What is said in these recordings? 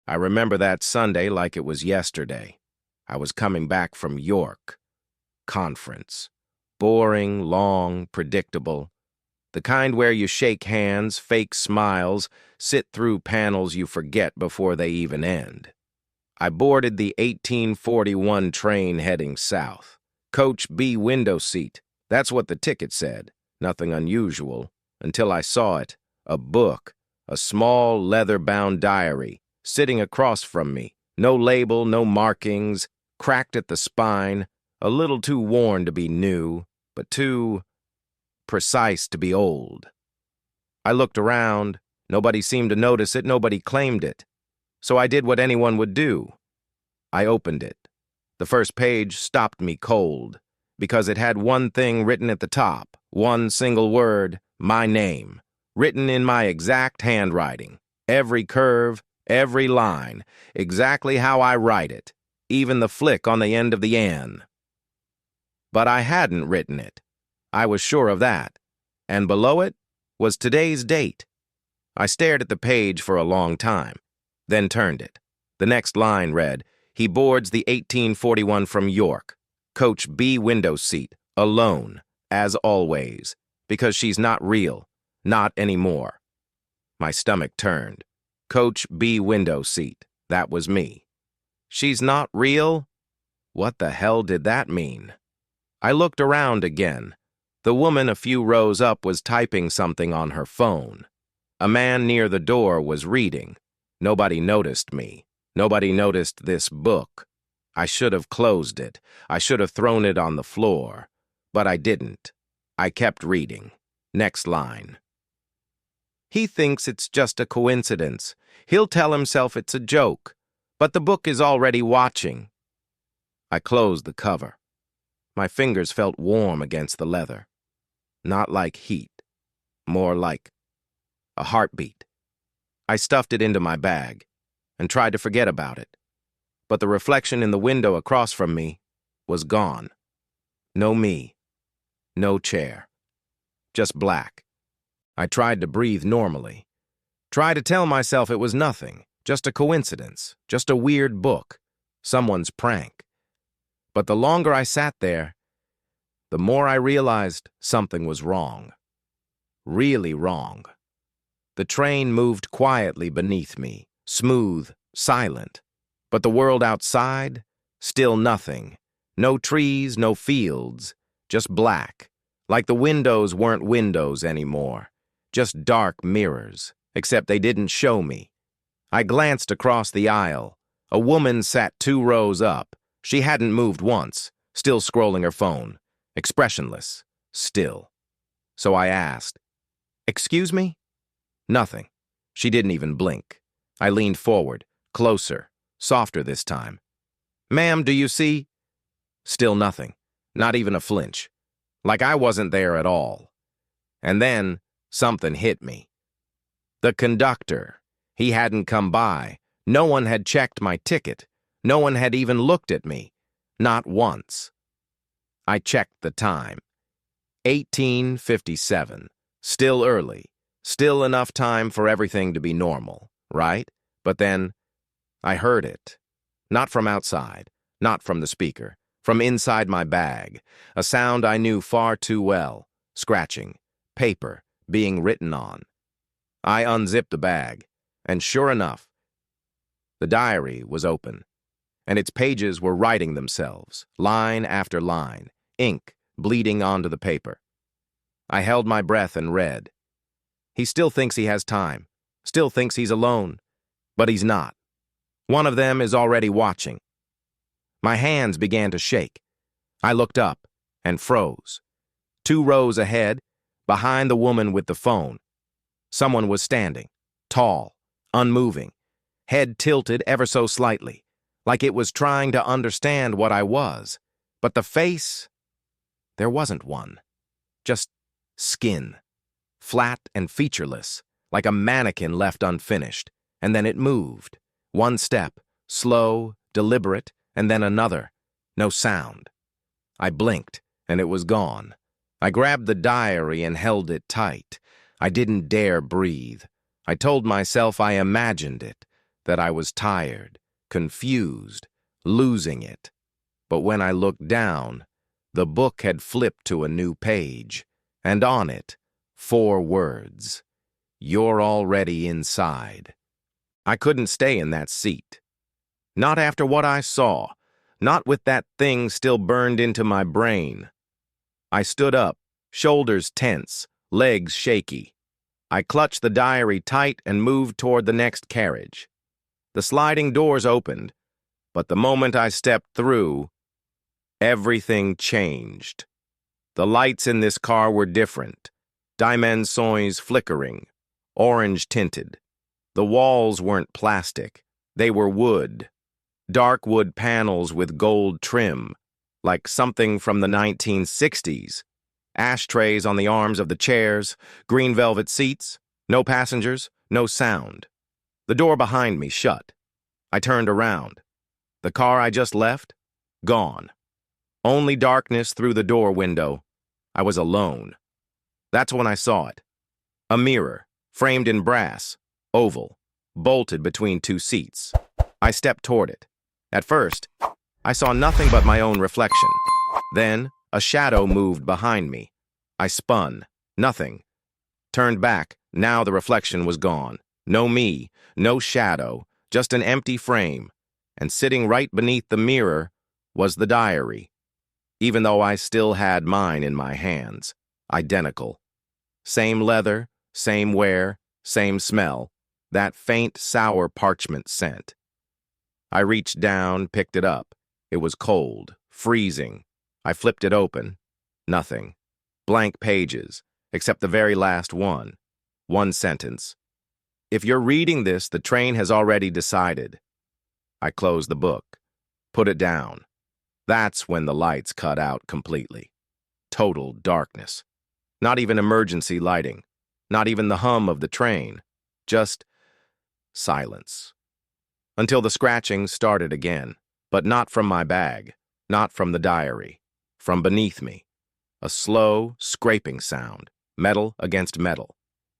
I remember that Sunday like it was yesterday. I was coming back from York. Conference. Boring, long, predictable. The kind where you shake hands, fake smiles, sit through panels you forget before they even end. I boarded the 1841 train heading south. Coach B window seat. That's what the ticket said. Nothing unusual. Until I saw it. A book. A small leather-bound diary. Sitting across from me. No label, no markings. Cracked at the spine. A little too worn to be new, but too precise to be old. I looked around. Nobody seemed to notice it. Nobody claimed it. So I did what anyone would do. I opened it. The first page stopped me cold, because it had one thing written at the top, one single word, my name, written in my exact handwriting, every curve, every line, exactly how I write it, even the flick on the end of the N. But I hadn't written it. I was sure of that. And below it was today's date. I stared at the page for a long time, then turned it. The next line read, he boards the 1841 from York. Coach B window seat, alone, as always, because she's not real, not anymore. My stomach turned. Coach B window seat, that was me. She's not real? What the hell did that mean? I looked around again. The woman a few rows up was typing something on her phone. A man near the door was reading. Nobody noticed me. Nobody noticed this book. I should have closed it. I should have thrown it on the floor. But I didn't. I kept reading. Next line. He thinks it's just a coincidence. He'll tell himself it's a joke. But the book is already watching. I closed the cover. My fingers felt warm against the leather. Not like heat. More like a heartbeat. I stuffed it into my bag and tried to forget about it. But the reflection in the window across from me was gone. No me. No chair. Just black. I tried to breathe normally. Tried to tell myself it was nothing, just a coincidence, just a weird book, someone's prank. But the longer I sat there, the more I realized something was wrong. Really wrong. The train moved quietly beneath me, smooth, silent. But the world outside, still nothing. No trees, no fields, just black. Like the windows weren't windows anymore. Just dark mirrors, except they didn't show me. I glanced across the aisle. A woman sat 2 rows up. She hadn't moved once, still scrolling her phone. Expressionless, still. So I asked, "Excuse me?" Nothing. She didn't even blink. I leaned forward, closer, softer this time. "Ma'am, do you see?" Still nothing, not even a flinch. Like I wasn't there at all. And then something hit me. The conductor. He hadn't come by. No one had checked my ticket. No one had even looked at me. Not once. I checked the time. 18:57. Still early. Still enough time for everything to be normal, right? But then I heard it. Not from outside. Not from the speaker. From inside my bag. A sound I knew far too well. Scratching. Paper. Being written on. I unzipped the bag. And sure enough, the diary was open. And its pages were writing themselves, line after line, ink bleeding onto the paper. I held my breath and read. He still thinks he has time, still thinks he's alone, but he's not. One of them is already watching. My hands began to shake. I looked up and froze. 2 rows ahead, behind the woman with the phone, someone was standing, tall, unmoving, head tilted ever so slightly, like it was trying to understand what I was. But the face, there wasn't one. Just skin, flat and featureless, like a mannequin left unfinished. And then it moved. 1 step, slow, deliberate, and then another. No sound. I blinked, and it was gone. I grabbed the diary and held it tight. I didn't dare breathe. I told myself I imagined it. that I was tired, confused, losing it. But when I looked down, the book had flipped to a new page, and on it, 4 words: "You're already inside." I couldn't stay in that seat. Not after what I saw, not with that thing still burned into my brain. I stood up, shoulders tense, legs shaky. I clutched the diary tight and moved toward the next carriage. The sliding doors opened, but the moment I stepped through, everything changed. The lights in this car were different, dimensions flickering, orange-tinted. The walls weren't plastic, they were wood. Dark wood panels with gold trim, like something from the 1960s. Ashtrays on the arms of the chairs, green velvet seats, no passengers, no sound. The door behind me shut. I turned around. The car I just left? Gone. Only darkness through the door window. I was alone. That's when I saw it. A mirror, framed in brass, oval, bolted between 2 seats. I stepped toward it. At first, I saw nothing but my own reflection. Then, a shadow moved behind me. I spun. Nothing. Turned back. Now the reflection was gone. No me, no shadow, just an empty frame. And sitting right beneath the mirror was the diary. Even though I still had mine in my hands. Identical. Same leather, same wear, same smell. That faint, sour parchment scent. I reached down, picked it up. It was cold, freezing. I flipped it open. Nothing. Blank pages, except the very last one. One sentence. "If you're reading this, the train has already decided." I closed the book, put it down. That's when the lights cut out completely. Total darkness. Not even emergency lighting. Not even the hum of the train. Just silence. Until the scratching started again, but not from my bag, not from the diary, from beneath me. A slow, scraping sound, metal against metal.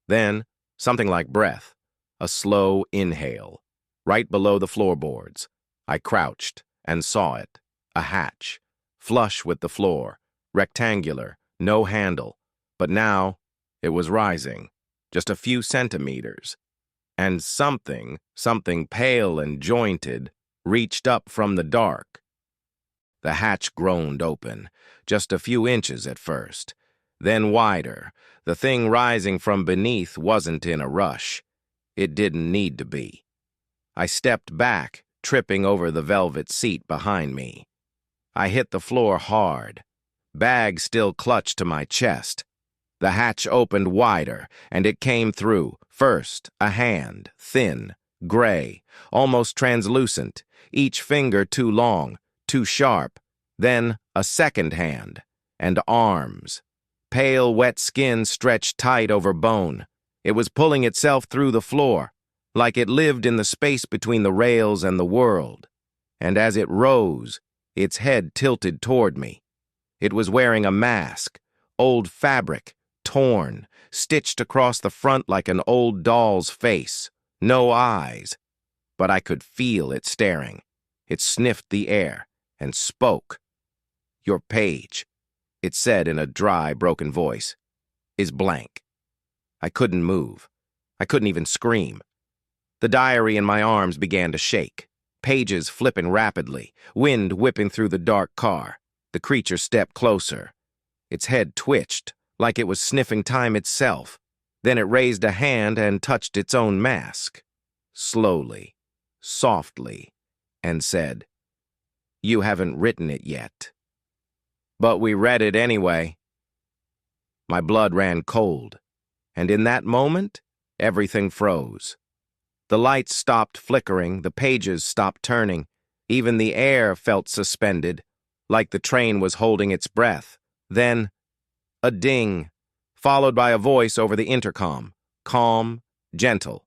Then, something like breath, a slow inhale. Right below the floorboards, I crouched and saw it, a hatch, flush with the floor, rectangular, no handle, but now it was rising, just a few centimeters. And something pale and jointed, reached up from the dark. The hatch groaned open, just a few inches at first, then wider. The thing rising from beneath wasn't in a rush. It didn't need to be. I stepped back, tripping over the velvet seat behind me. I hit the floor hard. Bag still clutched to my chest. The hatch opened wider, and it came through. First, a hand, thin, gray, almost translucent, each finger too long, too sharp. Then a second hand, and arms. Pale, wet skin stretched tight over bone. It was pulling itself through the floor, like it lived in the space between the rails and the world. And as it rose, its head tilted toward me. It was wearing a mask, old fabric, torn, stitched across the front like an old doll's face. No eyes. But I could feel it staring. It sniffed the air and spoke. "Your page," it said in a dry, broken voice, "is blank." I couldn't move. I couldn't even scream. The diary in my arms began to shake. Pages flipping rapidly, wind whipping through the dark car. The creature stepped closer. Its head twitched, like it was sniffing time itself. Then it raised a hand and touched its own mask. Slowly, softly, and said, "You haven't written it yet." But we read it anyway. My blood ran cold, and in that moment, everything froze. The lights stopped flickering, the pages stopped turning, even the air felt suspended, like the train was holding its breath. Then, a ding, followed by a voice over the intercom, calm, gentle.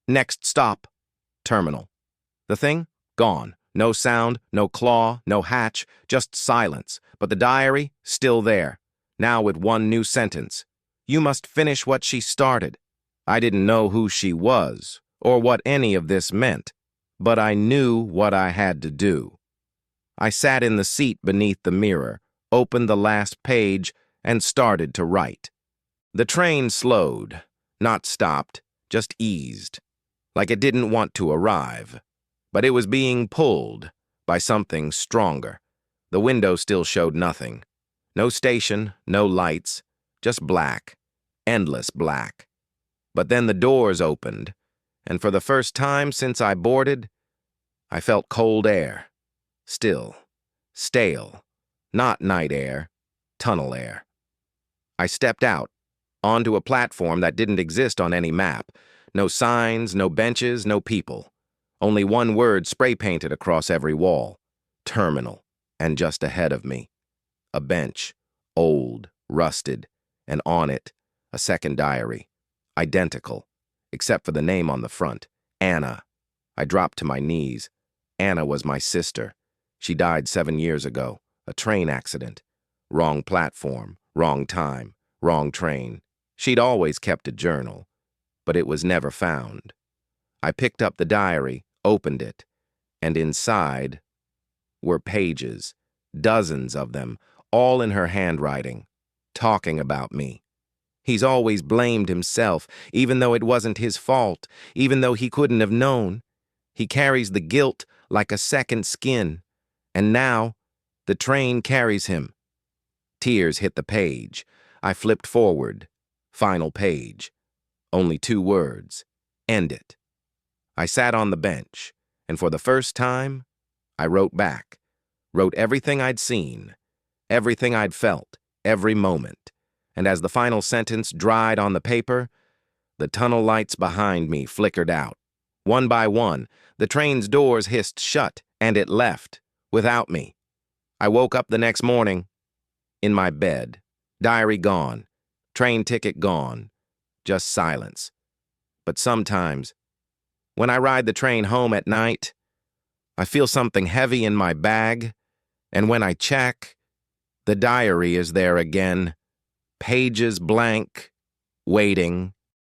"Next stop, terminal." The thing? Gone. No sound, no claw, no hatch, just silence. But the diary, still there, now with one new sentence. "You must finish what she started." I didn't know who she was, or what any of this meant. but I knew what I had to do. I sat in the seat beneath the mirror, opened the last page, and started to write. The train slowed, not stopped, just eased, like it didn't want to arrive. But it was being pulled by something stronger. The window still showed nothing. No station, no lights, just black, endless black. But then the doors opened, and for the first time since I boarded, I felt cold air. Still, stale, not night air, tunnel air. I stepped out, onto a platform that didn't exist on any map. No signs, no benches, no people. Only one word spray-painted across every wall. Terminal. And just ahead of me, a bench, old, rusted, and on it, a second diary. Identical, except for the name on the front, Anna. I dropped to my knees. Anna was my sister. She died 7 years ago. A train accident. Wrong platform, wrong time, wrong train. She'd always kept a journal, but it was never found. I picked up the diary, opened it, and inside were pages, dozens of them, all in her handwriting, talking about me. He's always blamed himself, even though it wasn't his fault, even though he couldn't have known. He carries the guilt like a second skin, and now the train carries him. Tears hit the page. I flipped forward. Final page. Only 2 words. End it. I sat on the bench, and for the first time, I wrote back. Wrote everything I'd seen, everything I'd felt, every moment. And as the final sentence dried on the paper, the tunnel lights behind me flickered out. One by one, the train's doors hissed shut, and it left, without me. I woke up the next morning, in my bed. Diary gone, train ticket gone, just silence. But sometimes, when I ride the train home at night, I feel something heavy in my bag, and when I check, the diary is there again, pages blank, waiting,